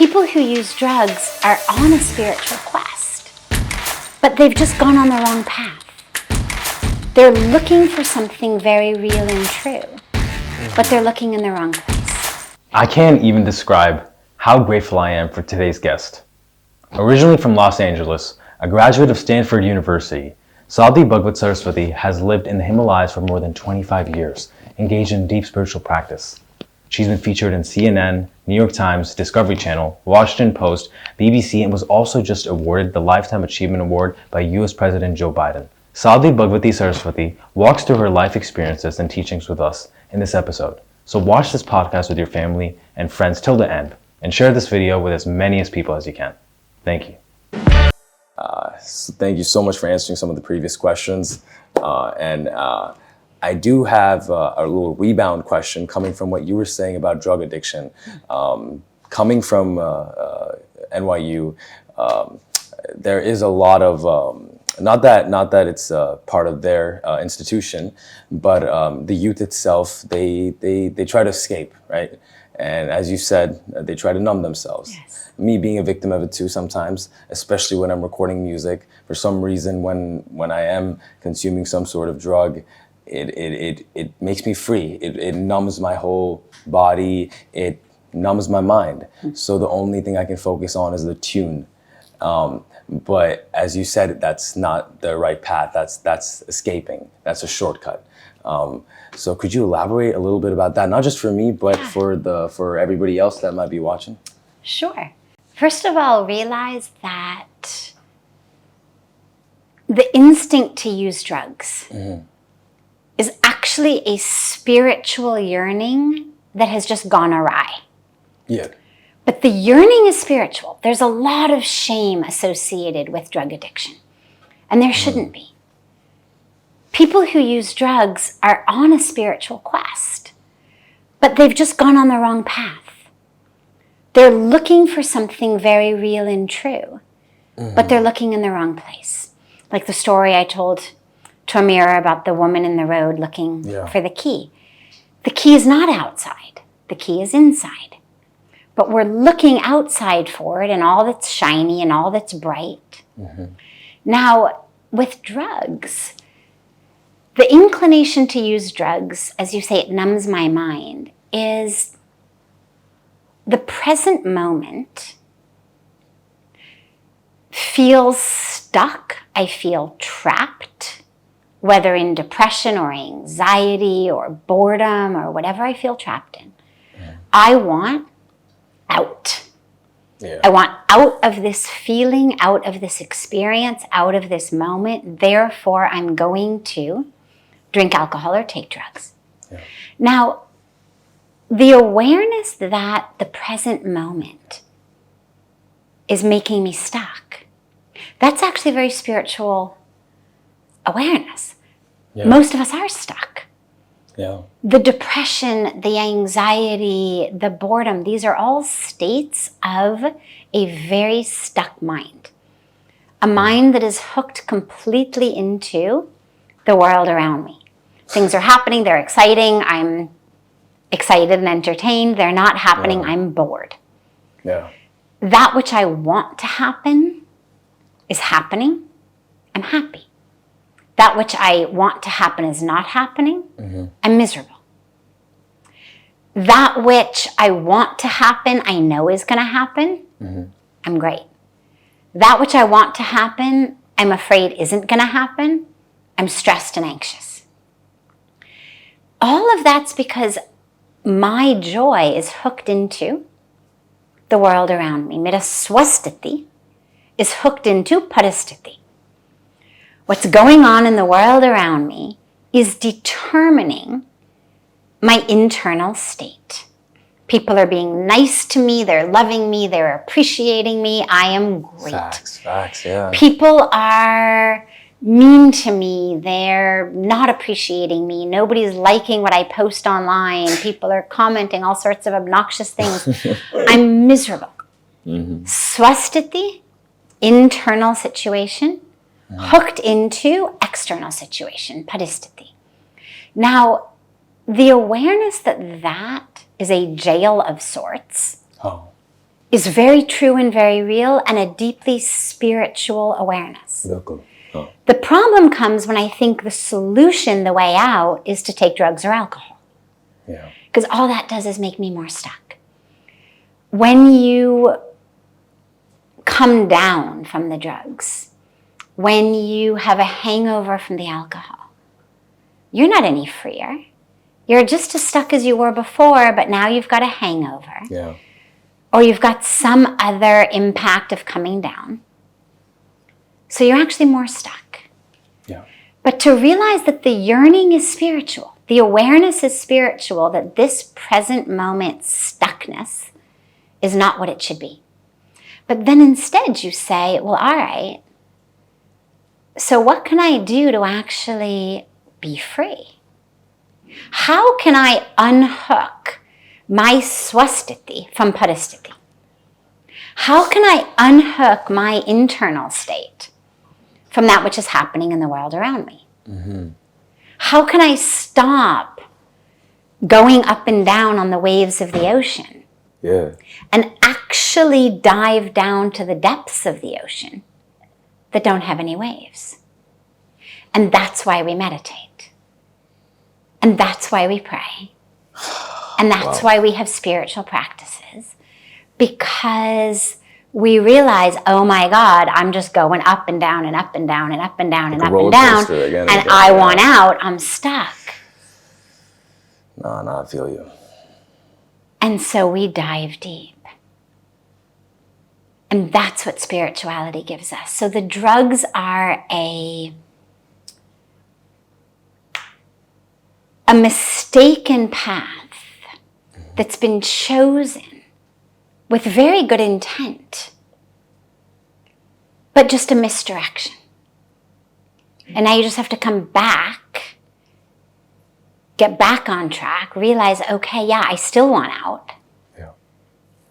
People who use drugs are on a spiritual quest, but they've just gone on the wrong path. They're looking for something very real and true, but they're looking in the wrong place. I can't even describe how grateful I am for today's guest. Originally from Los Angeles, a graduate of Stanford University, Sadhvi Bhagawati Saraswati has lived in the Himalayas for more than 25 years, engaged in deep spiritual practice. She's been featured in CNN, New York Times, Discovery Channel, Washington Post, BBC, and was also just awarded the Lifetime Achievement Award by US President Joe Biden. Sadhvi Bhagawati Saraswati walks through her life experiences and teachings with us in this episode. So watch this podcast with your family and friends till the end, and share this video with as many people as you can. Thank you. Thank you so much for answering some of the previous questions. I do have a little rebound question coming from what you were saying about drug addiction. Coming from NYU, there is a lot of, not that it's part of their institution, but the youth itself, they try to escape, right? And as you said, they try to numb themselves. Yes. Me being a victim of it too sometimes, especially when I'm recording music. For some reason, when I am consuming some sort of drug, it makes me free. It numbs my whole body. It numbs my mind. So the only thing I can focus on is the tune. But as you said, that's not the right path. That's escaping. That's a shortcut. So could you elaborate a little bit about that? Not just for me, but for everybody else that might be watching. Sure. First of all, realize that the instinct to use drugs is actually a spiritual yearning that has just gone awry. Yeah. But the yearning is spiritual. There's a lot of shame associated with drug addiction, and there shouldn't be. People who use drugs are on a spiritual quest, but they've just gone on the wrong path. They're looking for something very real and true, but they're looking in the wrong place. Like the story I told to Amira about the woman in the road looking for the key. The key is not outside. The key is inside. But we're looking outside for it and all that's shiny and all that's bright. Now, with drugs, the inclination to use drugs, as you say, it numbs my mind, is the present moment feels stuck. I feel trapped, whether in depression or anxiety or boredom or whatever I feel trapped in. I want out. Yeah. I want out of this feeling, out of this experience, out of this moment. Therefore, I'm going to drink alcohol or take drugs. Yeah. Now, the awareness that the present moment is making me stuck, that's actually very spiritual awareness. Yeah. Most of us are stuck. Yeah. The depression, the anxiety, the boredom, these are all states of a very stuck mind. A mind that is hooked completely into the world around me. Things are happening, they're exciting, I'm excited and entertained. They're not happening, I'm bored. Yeah. That which I want to happen is happening, I'm happy. That which I want to happen is not happening, I'm miserable. That which I want to happen, I know is going to happen, I'm great. That which I want to happen, I'm afraid isn't going to happen, I'm stressed and anxious. All of that's because my joy is hooked into the world around me. Mera swastiti is hooked into paristiti. What's going on in the world around me is determining my internal state. People are being nice to me, they're loving me, they're appreciating me, I am great. Facts, yeah. People are mean to me, they're not appreciating me, nobody's liking what I post online, people are commenting all sorts of obnoxious things. I'm miserable. Swastiti, internal situation, hooked into external situation, paristiti. Now, the awareness that that is a jail of sorts is very true and very real, and a deeply spiritual awareness. बिल्कुल. हाँ. The problem comes when I think the solution, the way out, is to take drugs or alcohol. Yeah. Because all that does is make me more stuck. When you come down from the drugs, when you have a hangover from the alcohol, you're not any freer. You're just as stuck as you were before, but now you've got a hangover. Yeah. Or you've got some other impact of coming down. So you're actually more stuck. Yeah. But to realize that the yearning is spiritual, the awareness is spiritual, that this present moment stuckness is not what it should be. But then instead you say, well, all right, so what can I do to actually be free? How can I unhook my swastiti from paristiti? How can I unhook my internal state from that which is happening in the world around me? Mm-hmm. How can I stop going up and down on the waves of the ocean? Yeah. And actually dive down to the depths of the ocean that don't have any waves. And that's why we meditate. And that's why we pray. And that's why we have spiritual practices. Because we realize, oh my God, I'm just going up and down and up and down and up and down and up and down. And I want out, I'm stuck. No, I feel you. And so we dive deep. And that's what spirituality gives us. So the drugs are a mistaken path that's been chosen with very good intent, but just a misdirection. And now you just have to come back, get back on track, realize, okay, yeah, I still want out. Yeah.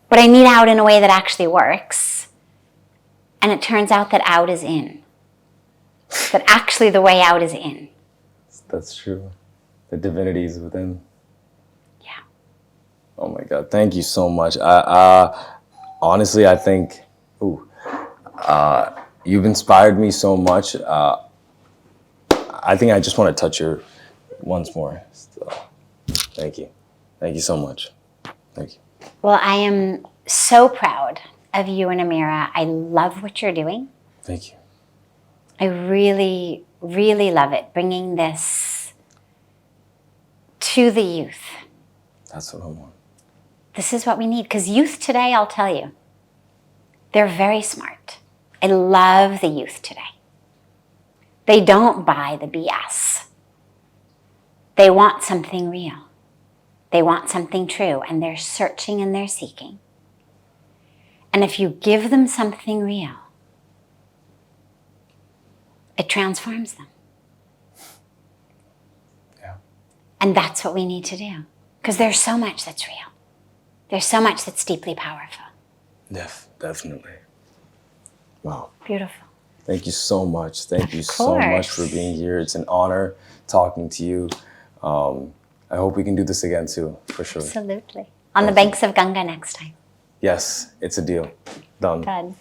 But I need out in a way that actually works. And it turns out that out is in. That actually the way out is in. That's true. The divinity is within. Yeah. Oh my God, thank you so much. Honestly, I think, you've inspired me so much. I think I just want to touch your once more. So, thank you. Thank you so much. Thank you. Well, I am so proud of you and Amira. I love what you're doing. Thank you. I really, really love it, bringing this to the youth. That's what I want. This is what we need. Because youth today, I'll tell you, they're very smart. I love the youth today. They don't buy the BS. They want something real. They want something true. And they're searching and they're seeking. And if you give them something real, it transforms them. Yeah. And that's what we need to do. Because there's so much that's real. There's so much that's deeply powerful. Definitely. Wow. Beautiful. Thank you so much. Thank you so much for being here. It's an honor talking to you. I hope we can do this again too, for sure. Absolutely. On the banks of Ganga next time. Yes, it's a deal. Done. Done.